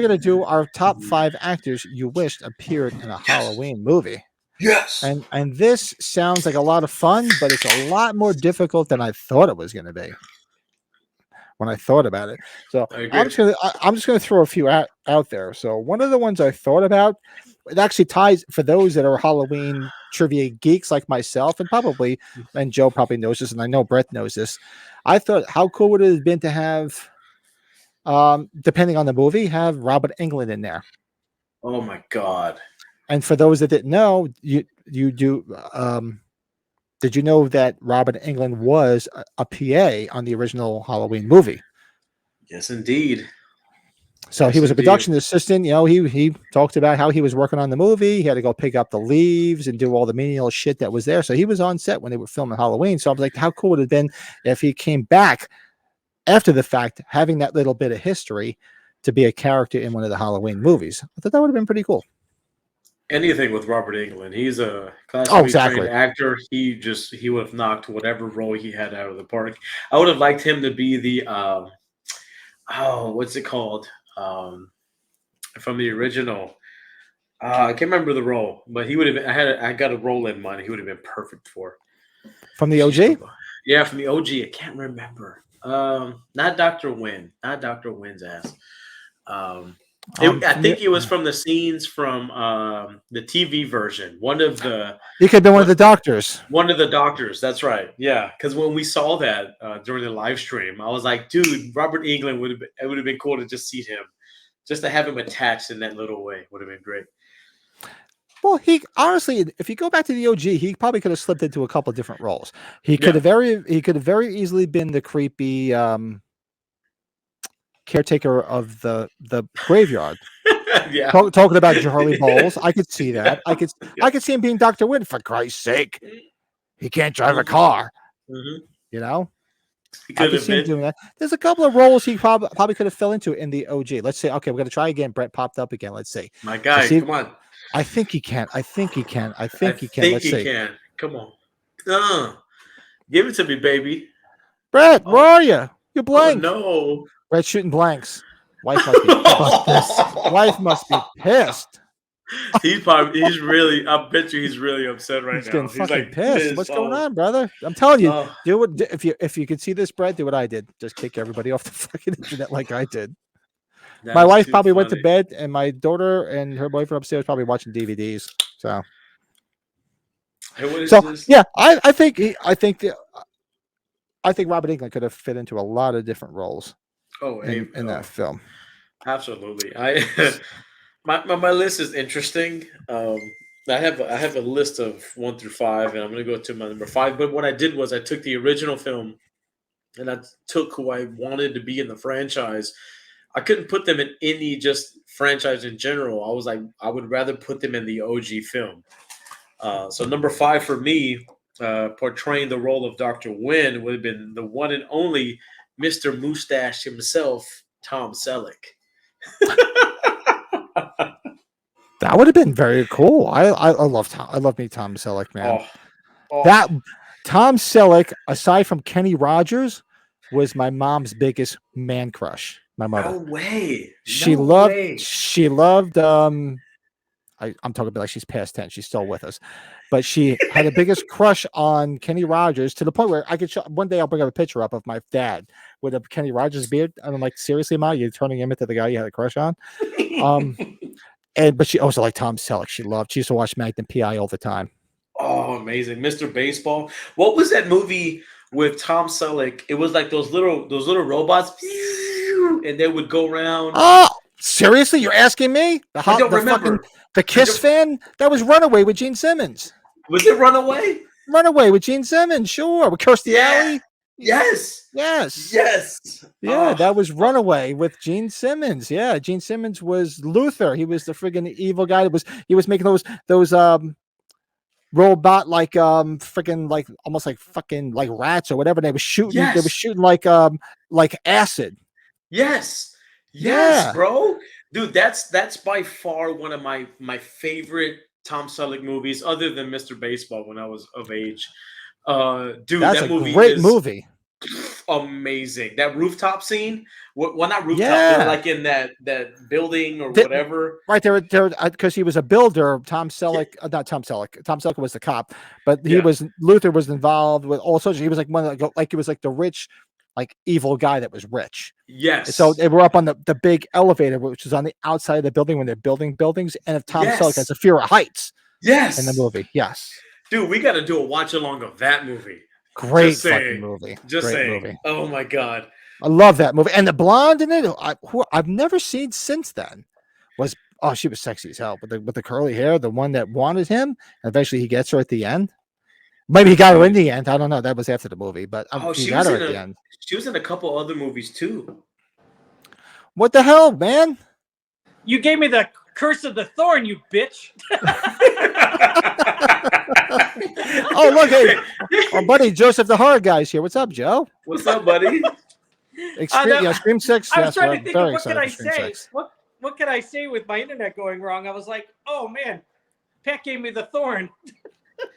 going to do our top 5 actors you wished appeared in a Halloween movie. Yes. And this sounds like a lot of fun, but it's a lot more difficult than I thought it was going to be when I thought about it. So I agree. I'm just gonna throw a few out there. So one of the ones I thought about, it actually ties for those that are Halloween trivia geeks like myself, and Joe probably knows this, and I know Brett knows this. I thought, how cool would it have been to have, depending on the movie, have Robert Englund in there. Oh my God. And for those that didn't know, you do. Did you know that Robert Englund was a PA on the original Halloween movie? Yes, indeed. So Yes, he was a indeed. production assistant. You know, he talked about how he was working on the movie. He had to go pick up the leaves and do all the menial shit that was there. So he was on set when they were filming Halloween. So I was like, how cool would it have been if he came back after the fact, having that little bit of history to be a character in one of the Halloween movies? I thought that would have been pretty cool. Anything with Robert Englund. He's a Oh, classically exactly. trained actor. He would have knocked whatever role he had out of the park. I would have liked him to be the what's it called? From the original. I can't remember the role, but he would have been, I got a role in mind he would have been perfect for. From the OG? Yeah, from the OG. I can't remember. Not Dr. Wynn. Not Dr. Wynn's ass. I think it was from the scenes from the TV version. One of the He could have been one of the doctors. One of the doctors. That's right. Yeah, because when we saw that during the live stream, I was like, dude, Robert Englund it would have been cool to just see him, just to have him attached in that little way would have been great. Well, he honestly, if you go back to the OG, he probably could have slipped into a couple of different roles. He could have very easily been the creepy caretaker of the graveyard. Yeah, talking about Charlie Bowles. I could see that. I could see him being Dr. Wynn. For Christ's sake, he can't drive a car. Mm-hmm. You know, I could see him doing that. There's a couple of roles he probably could have fell into in the OG. Let's say, okay, we're gonna try again. Brett popped up again. Let's see. My guy, come on. I think he can. Let's see. Come on. Give it to me, baby. Brett, where are you? You blank. Oh, no. Brett's shooting blanks. Wife must be pissed. Wife must be pissed. He's really, I bet you he's really upset right He's now. getting fucking like, pissed. What's going on, brother? I'm telling you, do what if you could see this, Brett, do what I did. Just kick everybody off the fucking internet like I did. My wife probably went to bed, and my daughter and her boyfriend upstairs probably watching DVDs. So, yeah, I think Robert Englund could have fit into a lot of different roles. In that film. Absolutely. My list is interesting. I have a list of 1 through 5, and I'm going to go to my number 5. But what I did was I took the original film, and I took who I wanted to be in the franchise. I couldn't put them in any just franchise in general. I was like, I would rather put them in the OG film. So number 5 for me, portraying the role of Dr. Wynn would have been the one and only Mr. Mustache himself, Tom Selleck. That would have been very cool. I love Tom. I love me Tom Selleck, man. That Tom Selleck, aside from Kenny Rogers, was my mom's biggest man crush. My mother. No way. She loved. I'm talking about like she's past 10. She's still with us, but she had the biggest crush on Kenny Rogers to the point where I could show. One day I'll bring up a picture up of my dad with a Kenny Rogers beard, and I'm like, seriously, Ma, you're turning him into the guy you had a crush on? But she also liked Tom Selleck. She used to watch Magnum PI all the time. Oh, amazing. Mr. Baseball. What was that movie with Tom Selleck? It was like those little robots, and they would go around. Oh, seriously? You're asking me? I don't remember. The Kiss fan? That was Runaway with Gene Simmons. Was it Runaway? Runaway with Gene Simmons, sure. With Kirstie Alley? Yes. Yeah, that was Runaway with Gene Simmons. Yeah, Gene Simmons was Luther. He was the friggin' evil guy. He was making those robot like freaking like almost like fucking like rats or whatever. They were shooting. They were shooting like acid. Yes, bro. Dude, that's by far one of my favorite Tom Selleck movies, other than Mr. Baseball when I was of age. Dude, that's that movie great movie. amazing. That rooftop scene. Well, not rooftop. Yeah. They're like in that building or The- whatever. Right there, because he was a builder. Tom Selleck, not Tom Selleck. Tom Selleck was the cop, but Yeah. Luther was involved with all sorts. He was like one of like he was like the rich, like evil guy that was rich. Yes. So they were up on the big elevator, which is on the outside of the building when they're building buildings. And if Tom Selleck has a fear of heights Yes. in the movie, yes, dude, we got to do a watch along of that movie. great fucking movie. Just great saying. movie. Oh my god, I love that movie. And the blonde in it, who I've never seen since then, was she was sexy as hell with the curly hair, the one that wanted him. And eventually he gets her at the end. Maybe he got her in the end. I don't know. That was after the movie, but he got her at the end. She was in a couple other movies too. What the hell, man? You gave me the Curse of the Thorn, you bitch. Oh, look, hey, our buddy Joseph the Horror Guy's here. What's up, Joe? What's up, buddy? Scream 6. I was trying to think of very what can I excited for Scream say. 6. What can I say with my internet going wrong? I was like, oh man, Pat gave me the thorn.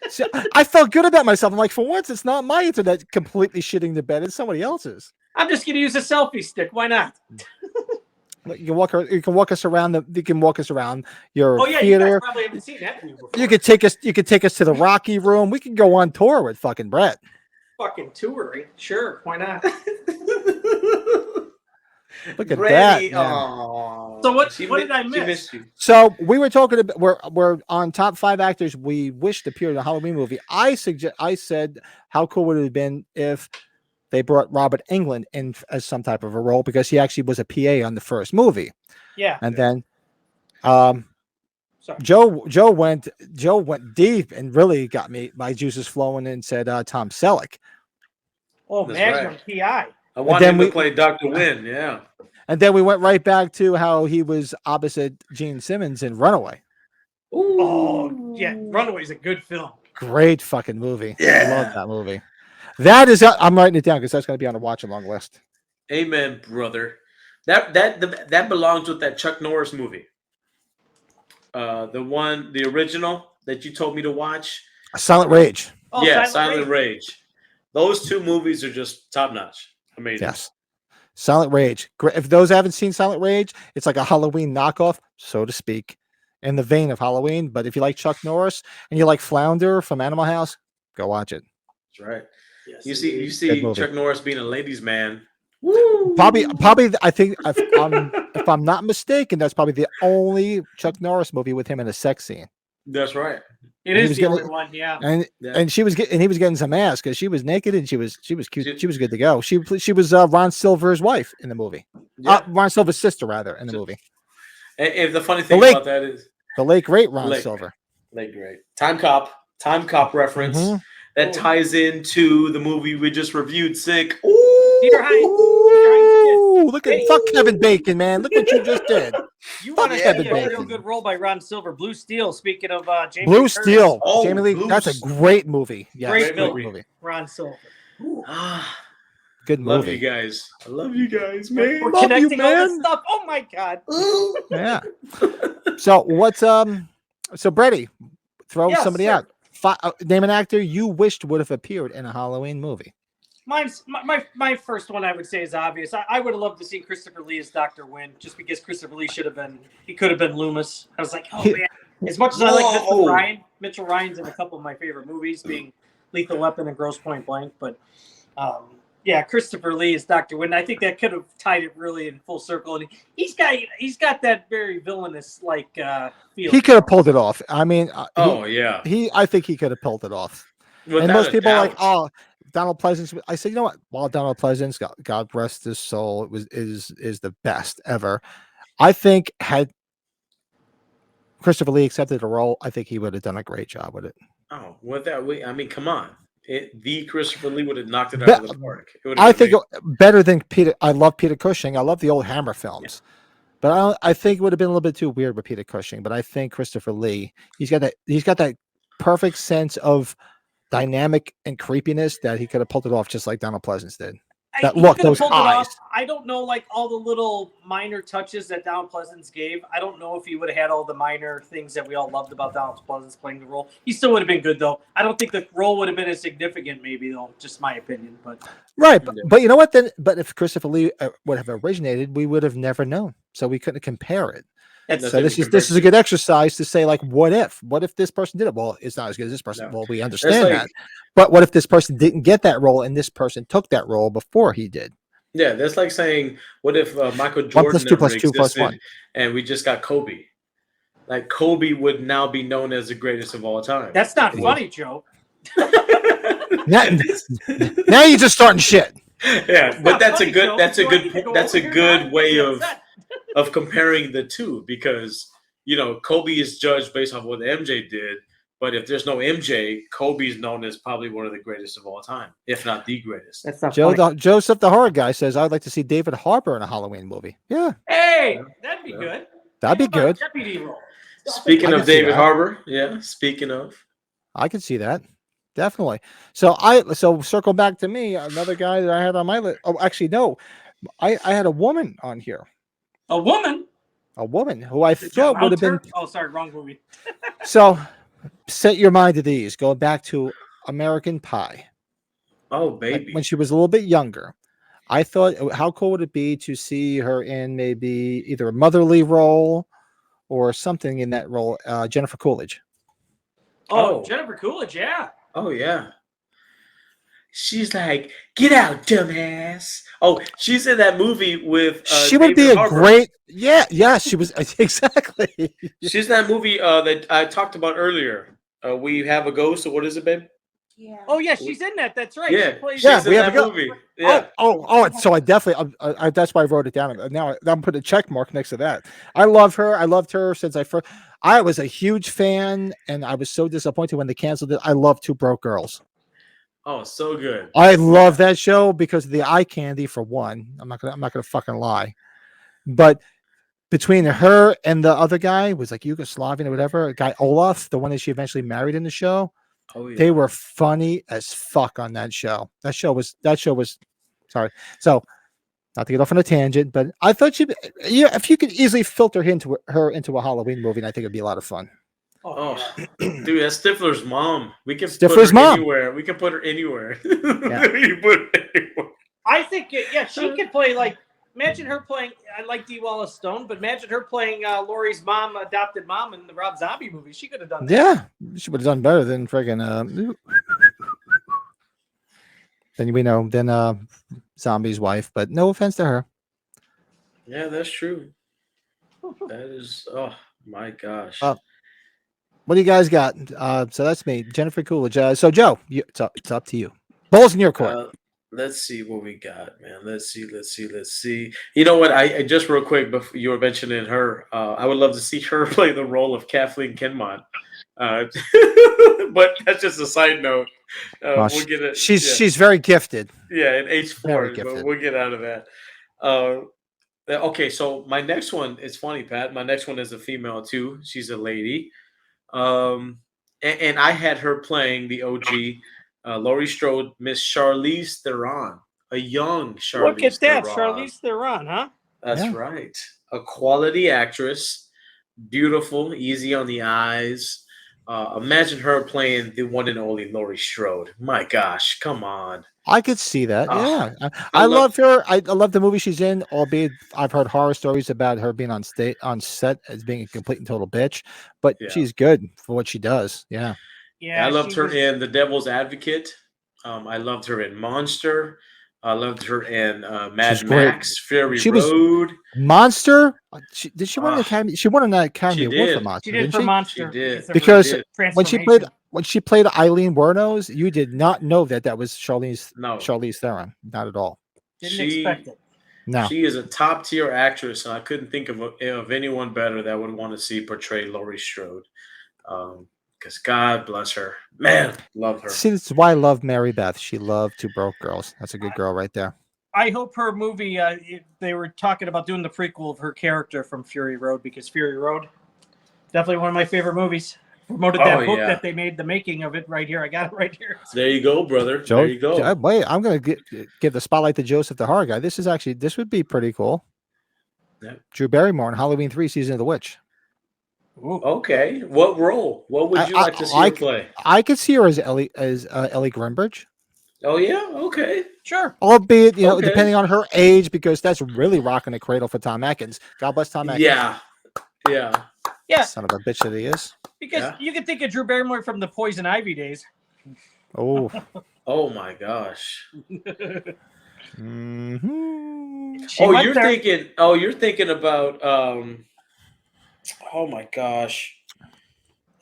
See, I felt good about myself. I'm like, for once, it's not my internet completely shitting the bed. It's somebody else's. I'm just gonna use a selfie stick. Why not? You can walk us around you can walk us around your Oh yeah, theater. you guys probably haven't seen that movie before. You could take us to the Rocky Room. We can go on tour with fucking Brett. Fucking touring. Sure, why not? Look at that. Man. So what did I miss? So we were talking about we're on top 5 actors we wished appeared in a Halloween movie. I said how cool would it have been if they brought Robert Englund in as some type of a role, because he actually was a PA on the first movie. Yeah. And then Joe went deep and really got my juices flowing and said Tom Selleck. Oh, That's Magnum right. PI. I want him to play Dr. Wynn, yeah. And then we went right back to how he was opposite Gene Simmons in Runaway. Ooh. Oh, yeah. Runaway's a good film. Great fucking movie. Yeah. I love that movie. That is, I'm writing it down because that's going to be on a watch along list. Amen, brother. That belongs with that Chuck Norris movie. The original that you told me to watch. Silent Rage. Oh, yeah, Silent Rage. Those 2 movies are just top notch. Amazing. Yes. Silent Rage. If those haven't seen Silent Rage, it's like a Halloween knockoff, so to speak, in the vein of Halloween. But if you like Chuck Norris and you like Flounder from Animal House, go watch it. That's right. Yes, you see Chuck Norris being a ladies' man. Woo! Probably. I think if I'm not mistaken, that's probably the only Chuck Norris movie with him in a sex scene. That's right. It is the only one, yeah. And he was getting some ass because she was naked and she was cute. She was good to go. She was Ron Silver's wife in the movie. Yeah. Ron Silver's sister, rather, in the movie. And the funny thing about that is the late great Ron Silver. Late great Time Cop reference that ties into the movie we just reviewed. Sick. Ooh, look at fuck Kevin Bacon, man. Look what you just did. You want to see a real good role by Ron Silver. Blue Steel. Speaking of Jamie Blue Steel, Jamie Lee. That's a great movie. Yeah, great movie. Ron Silver. Good movie. Love you guys. I love you guys, man. We're connecting all this stuff. Oh my god. Yeah. So what's so Brady, throw somebody out. Name an actor you wished would have appeared in a Halloween movie. Mine's my first one. I would say is obvious. I would have loved to see Christopher Lee as Dr. Wynn, just because Christopher Lee could have been Loomis. I was like, oh man. As much as I like Mitchell Ryan's in a couple of my favorite movies, being Lethal Weapon and Grosse Point Blank, but yeah, Christopher Lee is Dr. Wynn. I think that could have tied it really in full circle, and he's got that very villainous like feel. He could have pulled it off. I mean, I think he could have pulled it off. Without and most people are like, doubt. oh, Donald Pleasance. I said, you know what? While Donald Pleasance, God rest his soul, is the best ever. I think had Christopher Lee accepted the role, I think he would have done a great job with it. Oh, I mean, come on. The Christopher Lee would have knocked it out of the park. I think better than Peter. I love Peter Cushing. I love the old Hammer films, but I think it would have been a little bit too weird with Peter Cushing. But I think Christopher Lee, he's got that perfect sense of dynamic and creepiness that he could have pulled it off just like Donald Pleasance did. That he look, could have those pulled it eyes. off. I don't know, like all the little minor touches that Donald Pleasance gave. I don't know if he would have had all the minor things that we all loved about Donald Pleasance playing the role. He still would have been good, though. I don't think the role would have been as significant, maybe, though. Just my opinion, but Right, but you know what? Then, but if Christopher Lee would have originated, we would have never known, so we couldn't compare it. So this is a good exercise to say, like, what if this person did it? Well, it's not as good as this person. No. Well, we understand like, that, but what if this person didn't get that role and this person took that role before he did? Yeah, that's like saying, what if Michael 1 Jordan + 2 never + 2 + 1. existed and we just got Kobe? Like Kobe would now be known as the greatest of all time. that's not funny, Joe. Now you're just starting shit. Yeah, but that's a Joe. good way of comparing the two, because Kobe is judged based off what MJ did, but if there's no MJ, Kobe's known as probably one of the greatest of all time, if not the greatest. That's not funny. Joseph the horror guy says, I'd like to see David Harbour in a Halloween movie. Yeah. Hey, that'd be good. That'd be good. Deputy role. Speaking of David Harbour, speaking of, I could see that. Definitely. So circle back to me, another guy that I had on my list. Oh, actually, no. I had a woman on here. A woman who I thought would have been. Oh, sorry, wrong movie. So set your mind at ease. Going back to American Pie. Oh, baby. When she was a little bit younger. I thought, how cool would it be to see her in maybe either a motherly role or something in that role? Jennifer Coolidge. Oh, Jennifer Coolidge, yeah. Oh, yeah. She's like, get out, dumbass. Oh, she's in that movie with she would David be a Harbour. great, yeah, she was, exactly. She's in that movie that I talked about earlier. We Have a Ghost, or what is it, babe? Yeah. Oh, yeah, she's in that. That's right. Yeah, She plays we have a movie. Yeah. So I definitely, that's why I wrote it down. Now I'm putting a check mark next to that. I love her. I loved her since I was a huge fan, and I was so disappointed when they canceled it. I love Two Broke Girls. Oh, so good. I love that show because of the eye candy, for one. I'm not gonna fucking lie. But between her and the other guy, was like Yugoslavian or whatever, guy Olaf, the one that she eventually married in the show. Oh, yeah. They were funny as fuck on that show. That show was sorry. So not to get off on a tangent, but I thought if you could easily filter her into a Halloween movie, I think it'd be a lot of fun. Oh, dude, that's Stifler's mom. We can Stifler's put her mom. anywhere. We can put her anywhere. Yeah. You put her anywhere. I think, she could play, like, imagine her playing, I like Dee Wallace Stone, but imagine her playing Laurie's mom, adopted mom in the Rob Zombie movie. She could have done that. Yeah, she would have done better than friggin' than Zombie's wife, but no offense to her. Yeah, that's true. That is, oh my gosh. What do you guys got? So that's me, Jennifer Coolidge. So Joe, it's up to you. Ball's in your court. Let's see what we got, man. Let's see. You know what? I just real quick, before you were mentioning her, I would love to see her play the role of Kathleen Kinmont. But that's just a side note. We'll get it. She's very gifted. Yeah, in H4, but we'll get out of that. Okay, so my next one is funny, Pat. My next one is a female too. She's a lady. And I had her playing the OG Laurie Strode, Miss Charlize Theron, a young Charlize Theron. Look at that, Charlize Theron, huh? That's right. A quality actress, beautiful, easy on the eyes. Imagine her playing the one and only Laurie Strode. My gosh, come on. I could see that. Yeah, I love her. I love the movie she's in. Albeit, I've heard horror stories about her being on set as being a complete and total bitch. But she's good for what she does. Yeah. Yeah. I loved her in The Devil's Advocate. I loved her in Monster. I loved her in Mad Max, Fury Road. Monster? Did she win an Academy? She won an Academy Award for Monster. She did for Monster. She did. Because when she played Eileen Wuornos, you did not know that was Charlize Theron. Not at all. Didn't expect it. No. She is a top tier actress, and I couldn't think of anyone better that would want to see portray Laurie Strode. Because God bless her. Man, love her. See, this is why I love Mary Beth. She loved Two Broke Girls. That's a good girl right there. I hope her movie, they were talking about doing the prequel of her character from Fury Road, because Fury Road, definitely one of my favorite movies. promoted Oh, that book yeah. that they made, the making of it right here. I got it right here. There you go, brother. Joe, There you go. wait, I'm gonna give the spotlight to Joseph the Horror Guy. This would be pretty cool. Yeah. Drew Barrymore in Halloween 3: Season of the Witch. Ooh. Okay. What role? What would you like to see her play? I could see her as Ellie Grimbridge. Oh yeah. Okay. Sure. Albeit, Okay. depending on her age, because that's really rocking the cradle for Tom Atkins. God bless Tom Atkins. Yeah. Yeah. Yeah. Son of a bitch that he is. Because you can think of Drew Barrymore from the Poison Ivy days. Oh. Oh my gosh. Mm-hmm. You're thinking about. Oh my gosh.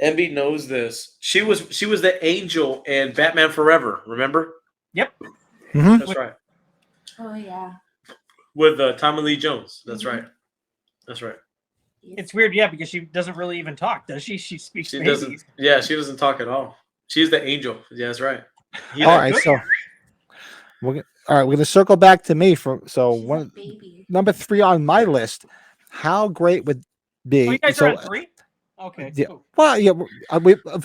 MB knows this. She was the angel in Batman Forever. Remember? Yep. Mm-hmm. That's right. Oh yeah. With Tommy Lee Jones. That's right. That's right. It's weird, yeah, because she doesn't really even talk, does she? She speaks. She babies. doesn't. Yeah, she doesn't talk at all. She's the angel. Yeah, that's right. All right, so we're going to circle back to me for She's a one baby. number 3 on my list. How great would be? Oh, you guys so, are on 3? Okay. yeah. Cool. Well, yeah,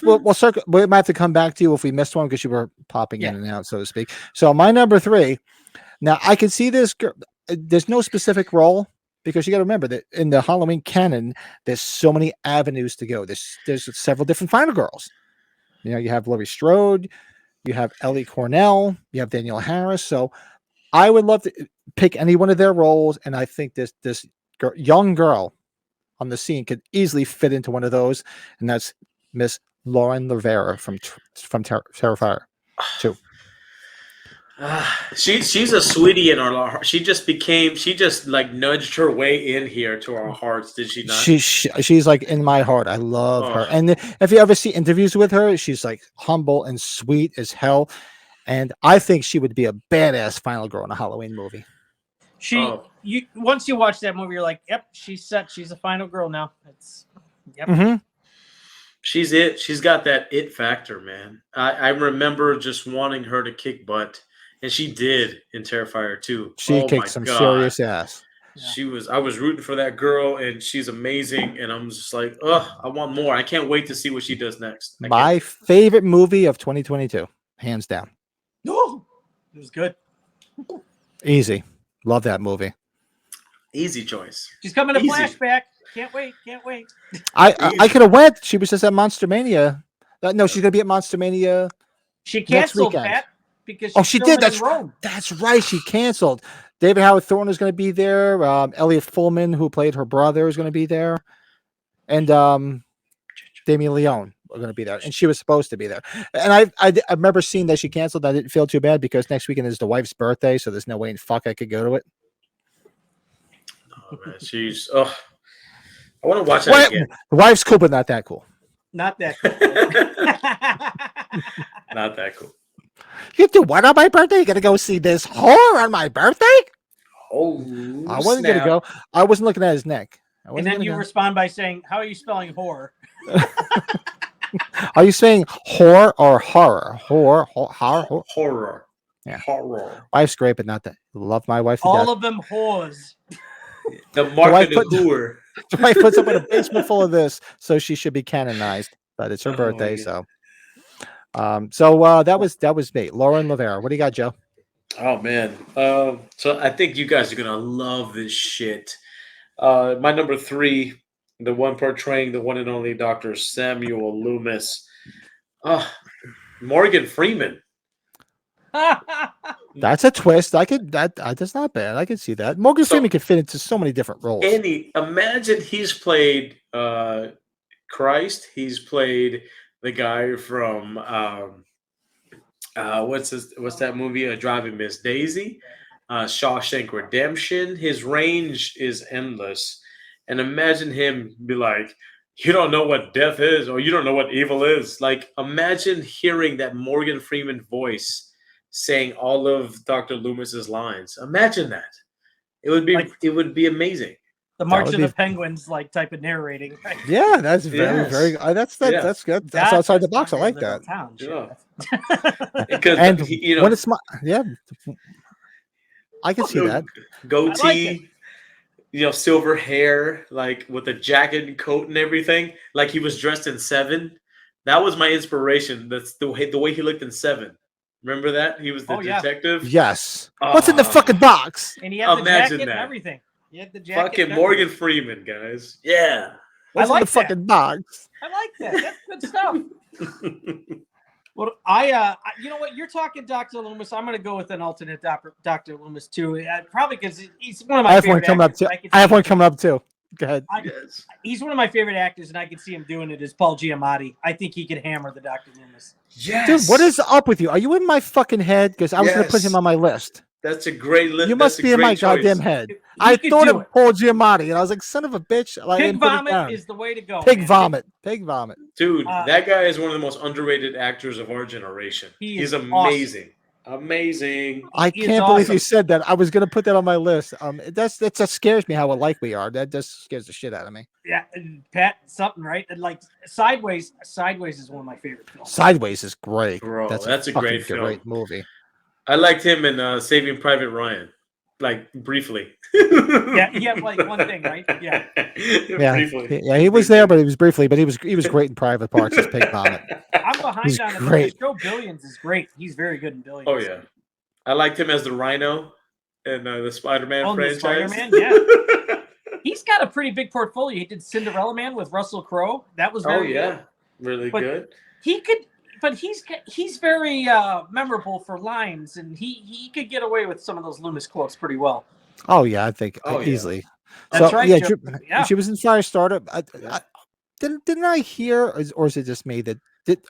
we'll circle. We might have to come back to you if we missed one because you were popping in and out, so to speak. So my number 3. Now I can see this girl. There's no specific role because you got to remember that in the Halloween canon, there's so many avenues to go. There's several different final girls. You have Laurie Strode, you have Ellie Cornell, you have Danielle Harris. So I would love to pick any one of their roles, and I think this young girl on the scene could easily fit into one of those, and that's Miss Lauren Rivera from Terrifier 2. She's a sweetie in our heart. She just like nudged her way in here to our hearts, did she not? She's like in my heart. I love her. And if you ever see interviews with her, she's like humble and sweet as hell. And I think she would be a badass final girl in a Halloween movie. Once you watch that movie, you're like, yep, she's set. She's a final girl now. Yep. Mm-hmm. She's it. She's got that it factor, man. I remember just wanting her to kick butt. And she did in Terrifier 2. She kicked some serious ass. Yeah. I was rooting for that girl, and she's amazing. And I'm just like, I want more. I can't wait to see what she does next. My favorite movie of 2022, hands down. No, it was good. Easy. Love that movie. Easy choice. She's coming to flashback. Can't wait. I could have went. She was just at Monster Mania. No, she's gonna be at Monster Mania. She canceled that because she did. That's right. She canceled. David Howard Thornton is going to be there. Elliot Fullman, who played her brother, is going to be there, and Damien Leone are going to be there. And she was supposed to be there. And I remember seeing that she canceled. I didn't feel too bad because next weekend is the wife's birthday, so there's no way in fuck I could go to it. Oh man, I want to watch that again. The wife's cool, but not that cool. Not that cool. Not that cool. You do what on my birthday? You gonna go see this horror on my birthday? Oh, I wasn't gonna go. I wasn't looking at his neck. And then you respond by saying, "How are you spelling horror?" Are you saying horror or horror? Horror. Yeah. Horror. Wife's great, but not that. Love my wife. All of them whores. The market of whore. The wife puts up in a basement full of this, so she should be canonized. But it's her birthday, so. That was me, Lauren Rivera. What do you got, Joe? Oh man. So I think you guys are gonna love this shit. My number 3, the one portraying the one and only Dr. Samuel Loomis. Morgan Freeman. That's a twist. That's not bad. I can see that. Morgan Freeman could fit into so many different roles. Imagine he's played Christ. He's played the guy from what's that movie? Driving Miss Daisy, Shawshank Redemption. His range is endless. And imagine him be like, you don't know what death is, or you don't know what evil is. Like, imagine hearing that Morgan Freeman voice saying all of Dr. Loomis's lines. Imagine that. It would be amazing. The March of the Penguins, like type of narrating. Right? Yeah, that's very. That's good. That's outside the box. I like that. Because when it's I can see that. Goatee, silver hair, like with a jacket and coat and everything, like he was dressed in Seven. That was my inspiration. That's the way he looked in Seven. Remember that? He was the detective. Yes. What's in the fucking box? And he had the Imagine jacket that. and everything. He had the jacket. Fucking and Morgan everything. Freeman, guys. Yeah. What's I in like the fucking box? I like that. That's good stuff. Well, you know what? You're talking Dr. Loomis. I'm going to go with an alternate Dr. Loomis too. Probably because he's one of my favorite actors. I have one coming up too. Go ahead. He's one of my favorite actors, and I can see him doing it as Paul Giamatti. I think he could hammer the Dr. Loomis. Yes. Dude, what is up with you? Are you in my fucking head? Because I was going to put him on my list. That's a great list. You must be in my goddamn head. I thought of Paul Giamatti, and I was like, son of a bitch. Pig vomit is the way to go. Pig vomit. Pig vomit. Dude, that guy is one of the most underrated actors of our generation. He's amazing. Awesome. Amazing. I can't believe you said that. I was going to put that on my list. That scares me how alike we are. That just scares the shit out of me. Yeah, Pat, something right. And like Sideways is one of my favorite films. Sideways is great. Bro, that's a great film. Great movie. I liked him in Saving Private Ryan, like briefly. Yeah, he had like one thing, right? Yeah. Briefly. Yeah, he was there, but he was briefly. But he was great in Private Parts as Pig Vomit. I'm behind on him. The show Billions is great. He's very good in Billions. Oh yeah, I liked him as the Rhino in the Spider-Man franchise. Spider-Man, yeah. He's got a pretty big portfolio. He did Cinderella Man with Russell Crowe. That was very good. Really good. He could. But he's very memorable for lines, and he could get away with some of those Loomis quotes pretty well. Oh yeah, I think easily. That's right. Yeah, she was in Firestarter. Didn't I hear, or is it just me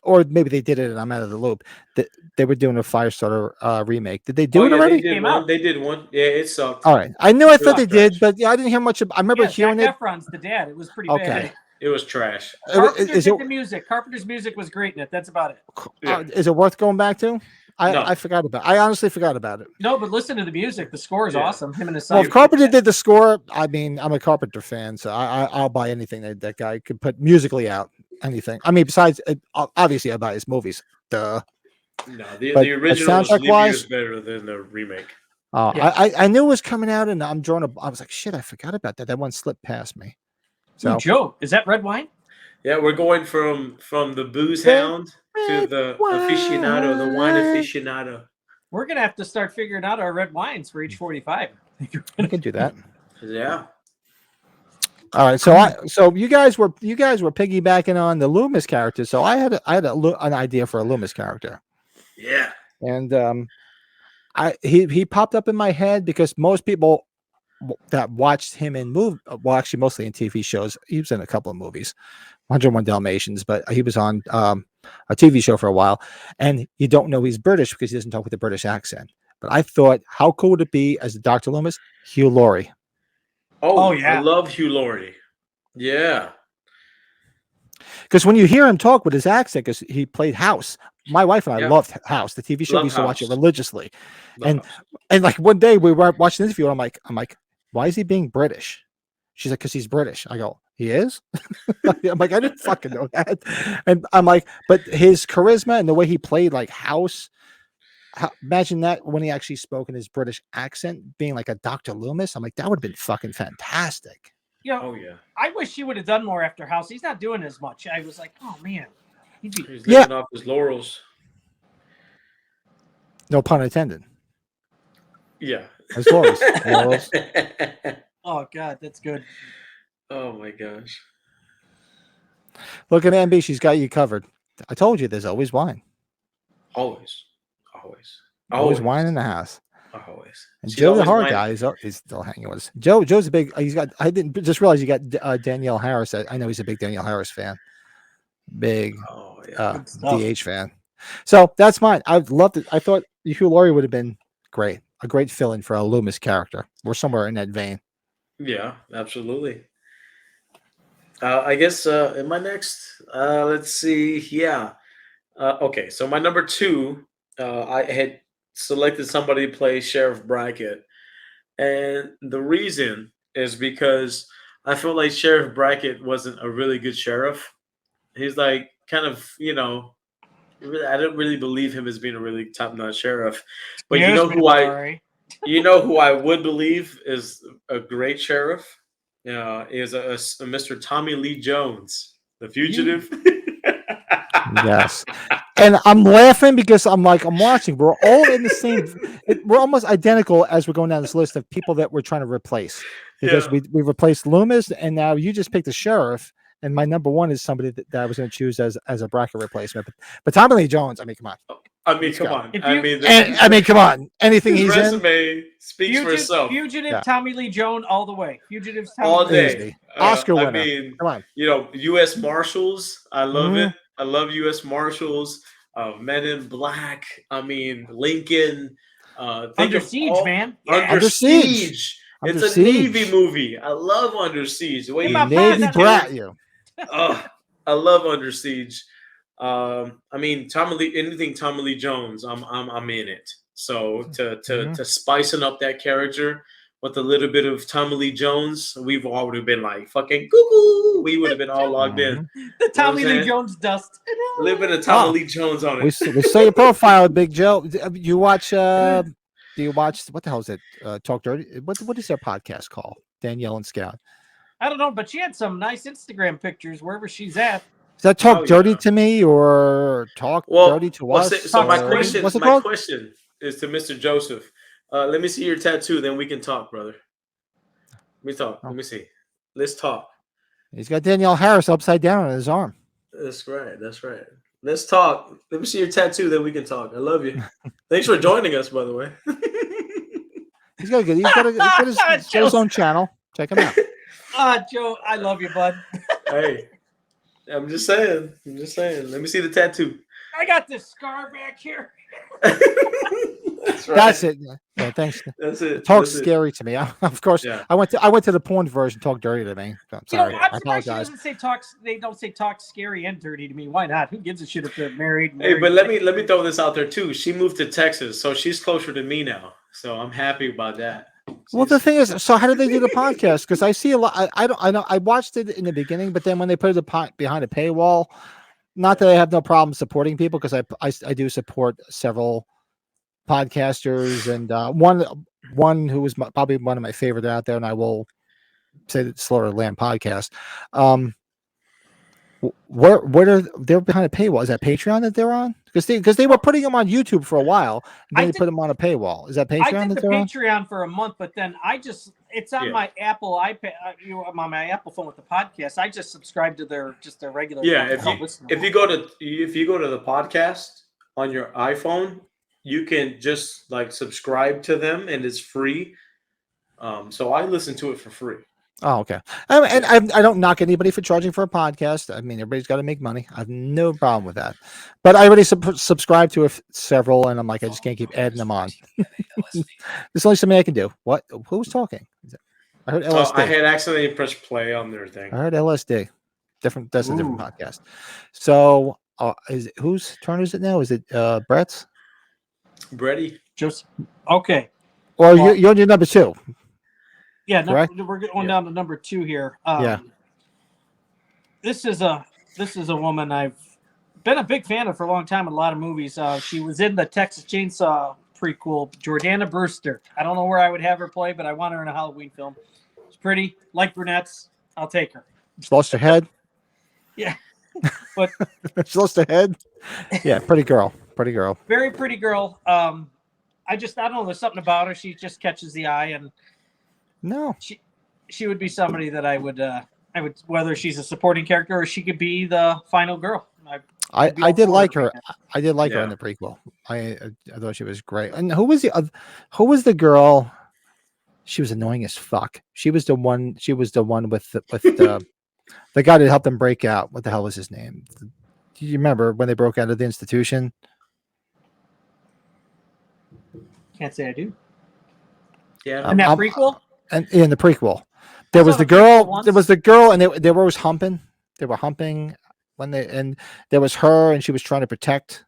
or maybe they did it and I'm out of the loop? That they were doing a Firestarter remake. Did they do it already? They did one. Yeah, it sucked. All right, I thought they did, but I didn't hear much. I remember hearing Zac Efron's the dad. It was pretty bad. It was trash. The music. Carpenter's music was great in it. That's about it. Is it worth going back to? I forgot about it. I honestly forgot about it. No, but listen to the music. The score is awesome. Him and his son. Well, if Carpenter did the score, I mean, I'm a Carpenter fan, so I'll buy anything that guy could put musically out. Anything. I mean, besides, obviously, I buy his movies. Duh. No, the original was years better than the remake. Oh, yeah. I knew it was coming out, and I was like, shit, I forgot about that. That one slipped past me. So, Joe, is that red wine? Yeah, we're going from the booze hound to the aficionado, the wine aficionado. We're gonna have to start figuring out our red wines for each 45. We can do that. Yeah. All right. So you guys were piggybacking on the Loomis character. So I had an idea for a Loomis character. Yeah. And he popped up in my head because most people that watched him in actually mostly in TV shows. He was in a couple of movies, 101 Dalmatians, but he was on a TV show for a while. And you don't know he's British because he doesn't talk with a British accent. But I thought, how cool would it be as Dr. Loomis? Hugh Laurie. Oh yeah, I love Hugh Laurie. Yeah. Because when you hear him talk with his accent, because he played House. My wife and I loved House, the TV show. We used to watch it religiously. And like one day we were watching an interview, and I'm like, why is he being British? She's like, because he's British. I go, he is? I'm like, I didn't fucking know that. And I'm like, but his charisma and the way he played like House, imagine that when he actually spoke in his British accent, being like a Dr. Loomis. I'm like, that would have been fucking fantastic. Oh yeah. I wish he would have done more after House. He's not doing as much. I was like, oh man. He's living off his laurels. No pun intended. Yeah. His laurels. Oh God, that's good. Oh my gosh. Look at MB, she's got you covered. I told you there's always wine. Always wine in the house. Always. And Joe, the horror guy, is still hanging with us. Joe's a big. I didn't just realize you got Danielle Harris. I know he's a big Danielle Harris fan. Big DH fan. So that's mine. I've loved it. I thought Hugh Laurie would have been great. A great fill-in for a Loomis character. We're somewhere in that vein. Yeah, absolutely. I guess in my next, let's see. Yeah. Okay, so my number 2, I had selected somebody to play Sheriff Brackett. And the reason is because I felt like Sheriff Brackett wasn't a really good sheriff. He's like kind of, I don't really believe him as being a really top-notch sheriff. But you know who I would believe is a great sheriff? Is a Mr. Tommy Lee Jones, the fugitive. Yes. And I'm laughing because I'm watching. We're all in the same. We're almost identical as we're going down this list of people that we're trying to replace. Because Yeah. we replaced Loomis, and now you just picked the sheriff. And my number one is somebody that I was going to choose as a bracket replacement. But Tommy Lee Jones, I mean, come on. I mean, Let's come go. on. If I you- mean, I mean, come on. Anything his he's in, resume speaks for itself Fugitive Yeah. Tommy Lee Jones all the way. Fugitives Tommy all Lee. day. Easy. Oscar I winner. mean, Come on. U.S. Marshals. I love Mhm. it. I love U.S. Marshals. Men in Black. I mean, Lincoln. Think Under of Siege, all- man. Under Siege. Siege. Under It's a Siege. Navy movie. I love Under Siege. The way Hey, he my Navy father- brat, you. I love Under Siege. I mean, anything Tommy Lee Jones, I'm in it. So to spicing up that character with a little bit of Tommy Lee Jones, we've already been like fucking cuckoo. We would have been all logged in. The Tommy what I'm Lee saying? Jones dust. A little bit of Tommy Lee Jones on We it. saw your profile, Big Joe. You watch? Do you watch? What the hell is it? Talk Dirty. What is their podcast called? Danielle and Scout. I don't know, but she had some nice Instagram pictures wherever she's at. Is that Talk Oh, Dirty yeah. to me or Talk Dirty to us? So my or- question, what's it my called? question is to Mr. Joseph. Let me see your tattoo, then we can talk, brother. Let me talk. Let me see. Let's talk. He's got Danielle Harris upside down on his arm. That's right. That's right. Let's talk. Let me see your tattoo, then we can talk. I love you. Thanks for joining us, by the way. He's got his own channel. Check him out. Joe, I love you, bud. Hey, I'm just saying. Let me see the tattoo. I got this scar back here. That's right. That's it. Yeah, thanks. That's it. Talk's That's it. scary to me. Of course, Yeah. I went to the porn version. Talk Dirty to me. I'm sorry. I'm I surprised she apologize. doesn't say talk. They don't say talk scary and dirty to me. Why not? Who gives a shit if they're married? Hey, but let me throw this out there too. She moved to Texas, so she's closer to me now. So I'm happy about that. Well, the thing is, so how did they do the podcast? Because I see a lot. I know. I watched it in the beginning, but then when they put it behind a paywall, not that I have no problem supporting people, because I do support several podcasters, and one who was probably one of my favorite out there, and I will say that Slaughter Land podcast. What are they're behind a paywall? Is that Patreon that they're on? Because they were putting them on YouTube for a while, and then they put them on a paywall. Is that Patreon I did that the they're on? Patreon for a month, but then it's on my Apple iPad. I'm on my Apple phone with the podcast. I just subscribe to their regular. Yeah, if you go to the podcast on your iPhone, you can just like subscribe to them, and it's free. So I listen to it for free. Oh, okay. And I don't knock anybody for charging for a podcast. I mean, everybody's got to make money. I have no problem with that. But I already subscribe to several, and I'm like, I just can't keep adding them on. There's only something I can do. What? Who was talking? I heard LSD. I had accidentally pressed play on their thing. I heard LSD. That's a different podcast. So, whose turn is it now? Is it Brett's? Brady. Just okay. Or you're on your number two. Yeah, we're going down to number 2 here. Yeah. This is a woman I've been a big fan of for a long time in a lot of movies. She was in the Texas Chainsaw prequel, Jordana Brewster. I don't know where I would have her play, but I want her in a Halloween film. She's pretty, like brunettes. I'll take her. She lost her head. Yeah, but she lost her head. Yeah, pretty girl. Pretty girl. Very pretty girl. I don't know. There's something about her. She just catches the eye, and no, she would be somebody that I would whether she's a supporting character or she could be the final girl. I did like her. I did like her in the prequel. I thought she was great. And who was the girl? She was annoying as fuck. She was the one with the the guy that helped them break out. What the hell was his name? Do you remember when they broke out of the institution? Can't say I do. Yeah. In that prequel? And in the prequel, there was the girl. There was the girl, and they were always humping. They were humping and there was her, and she was trying to protect.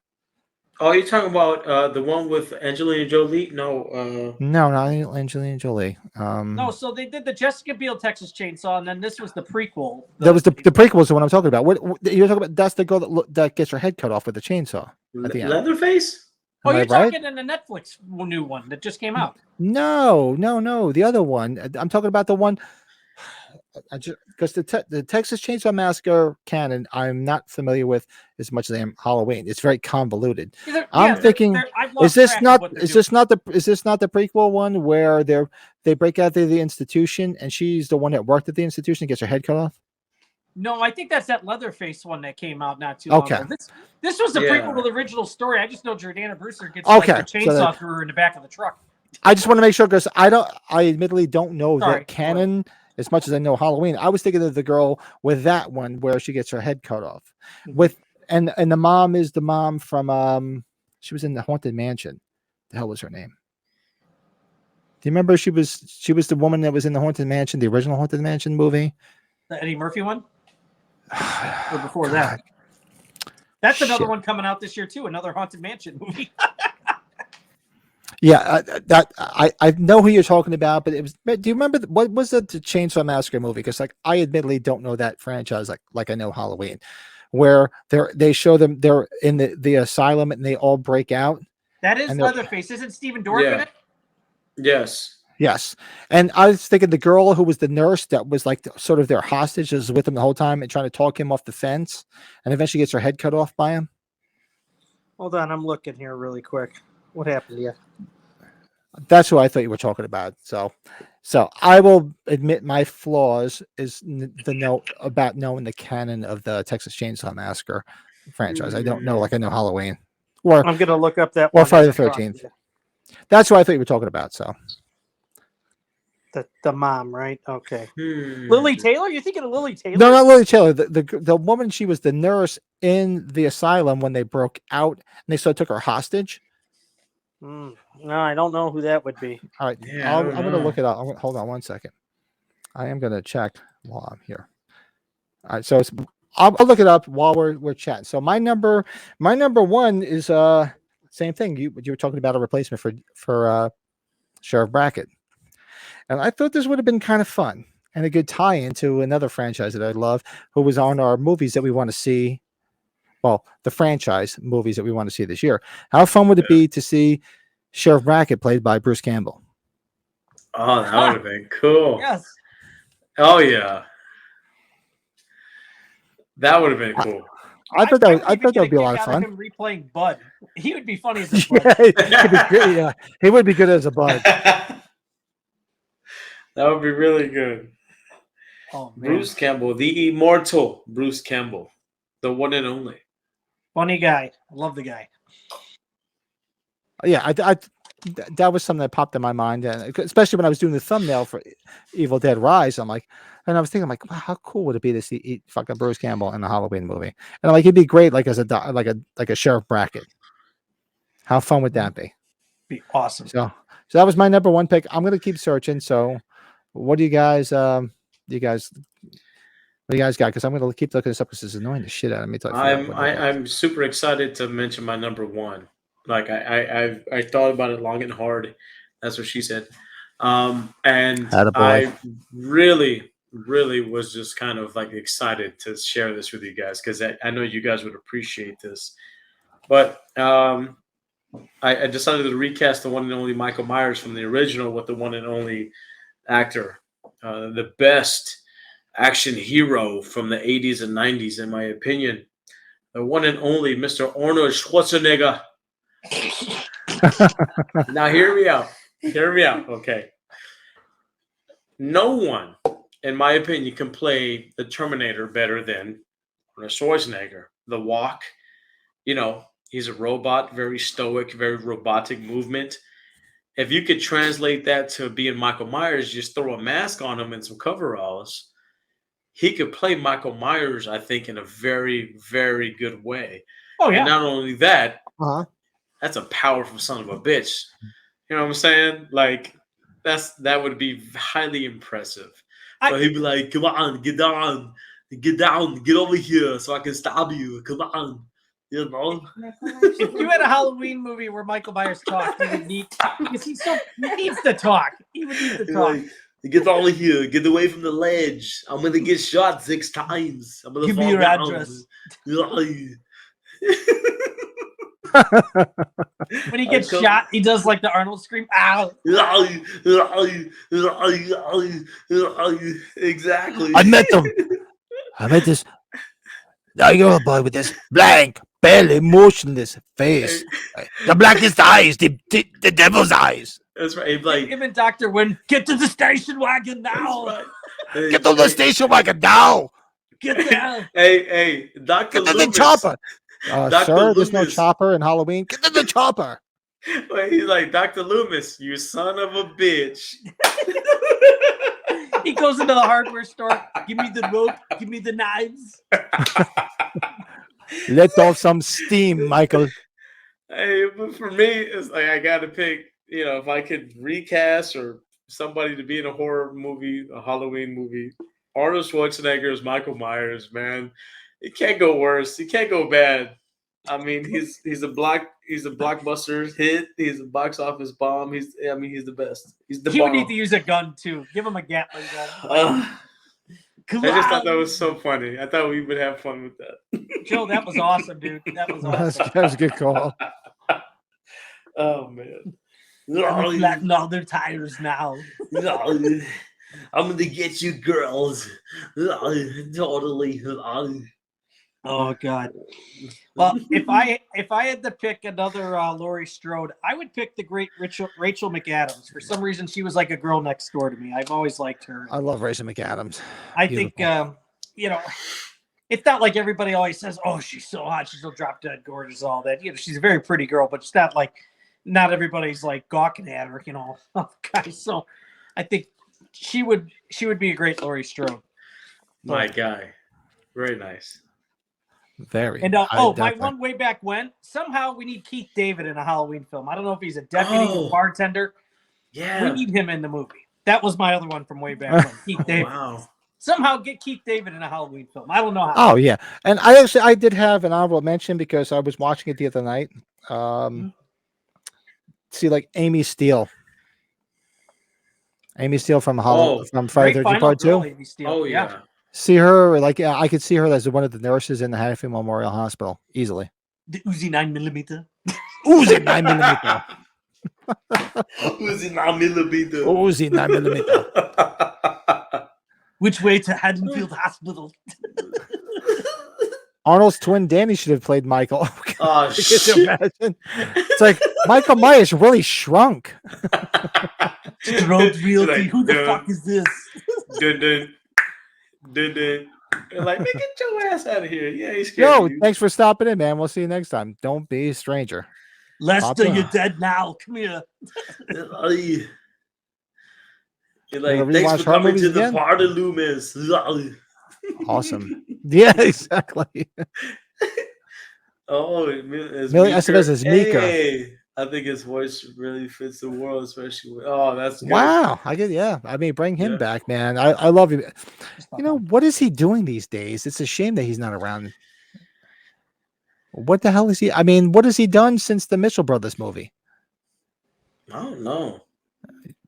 Oh, you're talking about the one with Angelina Jolie? No. No, not Angelina Jolie. No, so they did the Jessica Biel Texas Chainsaw, and then this was the prequel. That was the prequel is the one I'm talking about. What you're talking about? That's the girl that gets her head cut off with a chainsaw at the end. Leatherface? Oh, you're talking in the Netflix new one that just came out. No. The other one. I'm talking about the one. I just because the Texas Chainsaw Massacre canon I'm not familiar with as much as I am Halloween. It's very convoluted. I'm thinking, is this not the prequel one where they break out of the institution and she's the one that worked at the institution and gets her head cut off? No, I think that's that Leatherface one that came out not too long ago. This was the prequel to the original story. I just know Jordana Brewster gets like the chainsaw through her in the back of the truck. I just want to make sure because I admittedly don't know that canon as much as I know Halloween. I was thinking of the girl with that one where she gets her head cut off. And the mom is the mom from she was in the Haunted Mansion. The hell was her name? Do you remember she was the woman that was in the Haunted Mansion, the original Haunted Mansion movie? The Eddie Murphy one? Or before that? That's another one coming out this year too, another Haunted Mansion movie. Yeah, I know who you're talking about, but it was. Do you remember what was the Chainsaw Massacre movie? Because like I admittedly don't know that franchise like I know Halloween, where they show them they're in the asylum and they all break out. That is Leatherface. Isn't Stephen Dorff in it? Yes. And I was thinking the girl who was the nurse that was like sort of their hostage is with him the whole time and trying to talk him off the fence, and eventually gets her head cut off by him. Hold on, I'm looking here really quick. What happened to you? That's who I thought you were talking about. So I will admit my flaws is the note about knowing the canon of the Texas Chainsaw Massacre franchise. I don't know, like I know Halloween. Or I'm gonna look up that or Friday the 13th. That's what I thought you were talking about. So the mom, right? Okay. Lily Taylor? You're thinking of Lily Taylor? No, not Lily Taylor. The woman, she was the nurse in the asylum when they broke out and they took her hostage. No, I don't know who that would be. All right, I'm going to look it up. Hold on one second. I am going to check while I'm here. All right, so I'll look it up while we're chatting. So my number one is same thing. You were talking about a replacement for Sheriff Brackett, and I thought this would have been kind of fun and a good tie-in to another franchise that I love, who was on our movies that we want to see. Well, the franchise movies that we want to see this year. How fun would it be to see Sheriff Brackett played by Bruce Campbell? Oh, that would have been cool. Yes. Oh yeah. That would have been cool. I thought that would be a lot of fun. Him replaying Bud. He would be funny as a Bud. He would be good as a Bud. That would be really good. Oh, man. Bruce Campbell, the immortal Bruce Campbell, the one and only. Funny guy. I love the guy. Yeah, that was something that popped in my mind, and especially when I was doing the thumbnail for Evil Dead Rise. I was thinking, wow, how cool would it be to see fucking Bruce Campbell in a Halloween movie? And I'm like, it'd be great, like as a Sheriff Brackett. How fun would that be? Be awesome. So that was my number one pick. I'm gonna keep searching. So, what do you guys got? Because I'm gonna keep looking this up because it's annoying the shit out of me. I'm super excited to mention my number one. Like I thought about it long and hard. That's what she said. And I really was just kind of like excited to share this with you guys because I know you guys would appreciate this. But I decided to recast the one and only Michael Myers from the original with the one and only actor, the best action hero from the 80s and 90s, in my opinion, the one and only Mr. Arnold Schwarzenegger. Now hear me out. Okay. No one, in my opinion, can play the Terminator better than Arnold Schwarzenegger. The walk, he's a robot, very stoic, very robotic movement. If you could translate that to being Michael Myers, just throw a mask on him and some coveralls, he could play Michael Myers, I think, in a very, very good way. Oh, yeah. And not only that, that's a powerful son of a bitch. You know what I'm saying? Like, that would be highly impressive. So he'd be like, come on, get down, get over here so I can stab you. Come on. If you had a Halloween movie where Michael Myers talked, he would need, because he needs to talk. He would need to talk. Like, get over here, get away from the ledge. I'm gonna get shot 6 times. I'm gonna give me your address. When he gets shot, he does like the Arnold scream. Ow! Exactly. I met them. I met this. Now you're a boy with this blank, barely motionless face. The blackest eyes, the devil's eyes. That's right. He'd like, Him and Dr. Wynn, get to the station wagon now. right. Get to the station wagon now. Get down. Hey, Dr. Get to the Loomis. chopper. Dr. Sir, there's no Loomis. chopper in Halloween. Get to the chopper. Wait, he's like, Dr. Loomis, you son of a bitch. He goes into the hardware store. Give me the rope. Give me the knives. Let off some steam, Michael. Hey, but for me, it's like I got to pick, if I could recast or somebody to be in a horror movie, a Halloween movie, Arnold Schwarzenegger is Michael Myers, man. It can't go worse. He can't go bad. I mean, he's a blockbuster hit. He's a box office bomb. He's the best. He's the He bomb. would need to use a gun too. Give him a Gatling gun. I just thought that was so funny. I thought we would have fun with that. Joe, that was awesome, dude. That was awesome. That was a good call. Oh man. I'm flattening all their tires now. I'm gonna get you girls. Totally. Oh God. Well, if I had to pick another Laurie Strode, I would pick the great Rachel McAdams. For some reason, she was like a girl next door to me. I've always liked her. I love Rachel McAdams. I Beautiful. think it's not like everybody always says, "Oh, she's so hot, she's so drop dead gorgeous," all that. She's a very pretty girl, but it's not like everybody's like gawking at her, guys. So I think she would be a great Laurie Strode. My guy. Very nice. Very. And Definitely. my one way back when, somehow we need Keith David in a Halloween film. I don't know if he's a deputy or bartender. Yeah. We need him in the movie. That was my other one from way back when. Keith David. Wow. Somehow get Keith David in a Halloween film. I don't know how. Oh yeah, and I did have an honorable mention because I was watching it the other night. See, like Amy Steele from from Friday the 13th Part 2. Oh yeah. See her I could see her as one of the nurses in the Hatfield Memorial Hospital easily. The Uzi 9mm. Uzi 9mm. Uzi 9mm. Uzi 9mm. Which way to Haddonfield Hospital? Arnold's twin Danny should have played Michael. Oh Could you shit. imagine? It's like Michael Myers really shrunk. Strode Realty. Like, Who the fuck is this? Dun. They're like, man, get your ass out of here. Yeah, he's scared. Yo, of you. thanks for stopping in, man. We'll see you next time. Don't be a stranger. Lester, Papa. you're dead now. Come here. You're like, Wanna thanks rewatch for horror coming movies to the again? party, Loomis. Awesome. Yeah, exactly. Oh, it's Millie Estevez is Mika. Hey, I think his voice really fits the world, especially with, that's good. Wow. I mean, bring him Yeah. back, man. I love him. What is he doing these days? It's a shame that he's not around. What the hell is he? I mean, what has he done since the Mitchell Brothers movie? I don't know.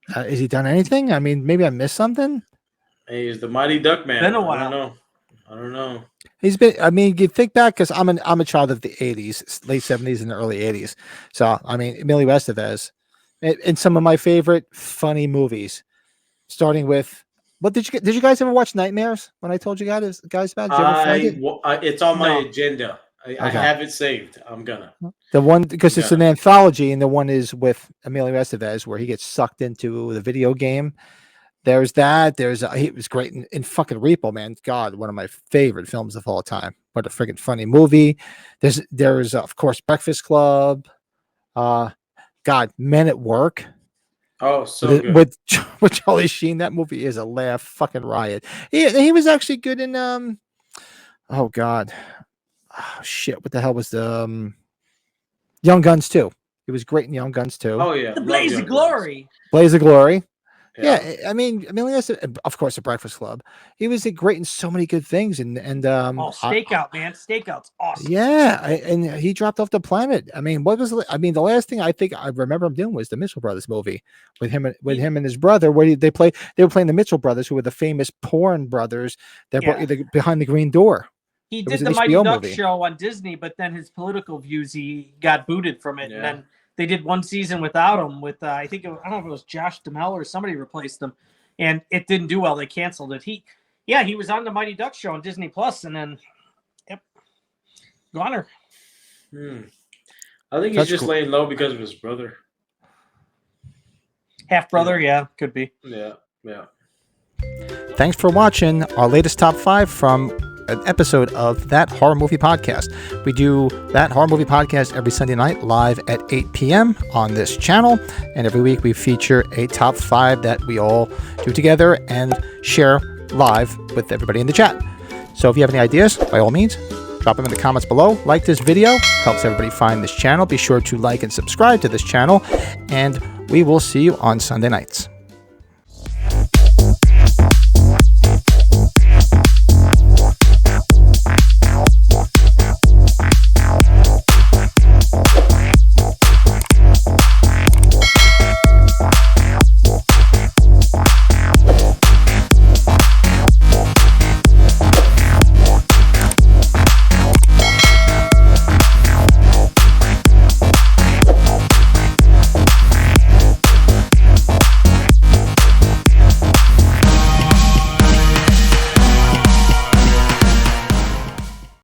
Has he done anything? I mean, maybe I missed something. Hey, he's the Mighty Duck Man. Been a while. I don't know. He's been. I mean, you think back because I'm a child of the '80s, late '70s and early '80s. So I mean, Emilio Estevez, in some of my favorite funny movies, starting with what did you guys ever watch Nightmares? When I told you guys about it, did you ever find it? It's on my No. agenda. I Okay. have it saved. I'm gonna. The one because it's Yeah. an anthology, and the one is with Emilio Estevez where he gets sucked into the video game. There's that. He was great in fucking Repo, man. God, one of my favorite films of all time. What a freaking funny movie. There's of course Breakfast Club. God, Men at Work. Oh, so good. With Charlie Sheen. That movie is a laugh, fucking riot. He was actually good in oh God. Oh shit, what the hell was the Young Guns 2? He was great in Young Guns 2. Oh yeah, The love Blaze Young of Guns. Glory. Blaze of Glory. Yeah, I mean, Emilio Estevez, of course, The Breakfast Club. He was great in so many good things, and Stakeout, man. Stakeout's awesome. yeah, and he dropped off the planet. I mean, the last thing I think I remember him doing was the Mitchell Brothers movie with him and his brother, where they were playing the Mitchell Brothers, who were the famous porn brothers that brought you behind the green door. He It did was the an Mighty HBO Duck movie. show on Disney, but then his political views, he got booted from it. Yeah. And then they did one season without him with, I don't know if it was Josh Duhamel or somebody replaced him. And it didn't do well. They canceled it. He was on the Mighty Duck show on Disney Plus, and then, goner. I think he's That's just cool. laying low because of his brother. Half brother, yeah, could be. Yeah. Thanks for watching our latest top 5 from an episode of That Horror Movie Podcast. We do That Horror Movie Podcast every Sunday night live at 8 p.m. on this channel. And every week we feature a top 5 that we all do together and share live with everybody in the chat. So if you have any ideas, by all means, drop them in the comments below. Like this video, helps everybody find this channel. Be sure to like and subscribe to this channel. And we will see you on Sunday nights.